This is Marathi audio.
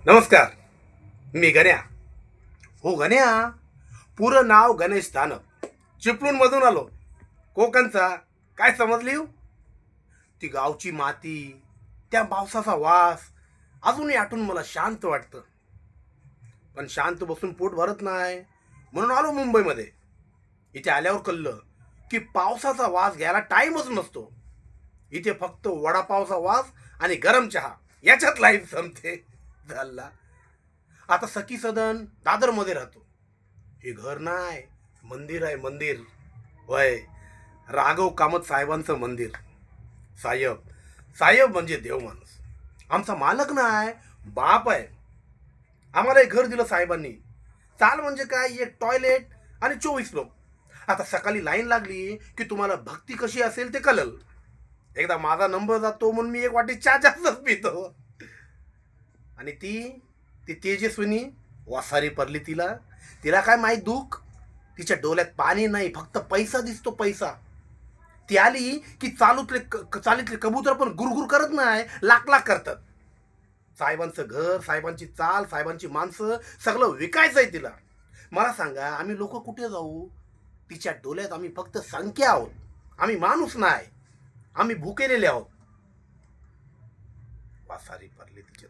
नमस्कार. मी गण्या. हो गण्या. पुरं नाव गणेश स्थानक. चिपळूण मधून आलो. कोकणचा. काय समजली हो? ती गावची माती, त्या पावसाचा वास अजूनही आठवून मला शांत वाटतं. पण शांत बसून पोट भरत नाही, म्हणून आलो मुंबईमध्ये. इथे आल्यावर कळलं की पावसाचा वास घ्यायला टाइमच नसतो. इथे फक्त वडापावचा वास आणि गरम चहा याच्यात लाईफ संपते. झाला. आता सखी सदन दादर मध्ये राहतो. हे घर नाही, मंदिर आहे, मंदिर. वय राघव कामत साहेबांचं मंदिर. साहेब. साहेब म्हणजे देव माणूस. आमचा मालक नाही, बाप आहे. आम्हाला एक घर दिलं साहेबांनी. चाल म्हणजे काय, एक टॉयलेट आणि 24 लोक. आता सकाळी लाईन लागली की तुम्हाला भक्ती कशी असेल ते कळल. एकदा माझा नंबर जातो म्हणून मी एक वाटी चहा जास्तच पितो. आणि ती ती तेजस्विनी वासारी पडली तिला. तिला काय माहीत दुःख. तिच्या डोळ्यात पाणी नाही, फक्त पैसा दिसतो, पैसा. ती आली की चालीतले कबूतर पण गुरगुर करत नाही, लाख लाख करतात. साहेबांचं घर, साहेबांची चाल, साहेबांची माणसं सगळं विकायचंय तिला. मला सांगा, आम्ही लोक कुठे जाऊ? तिच्या डोळ्यात आम्ही फक्त संख्या आहोत. आम्ही माणूस नाही, आम्ही भुकेलेले आहोत. वासारी पडली तिच्या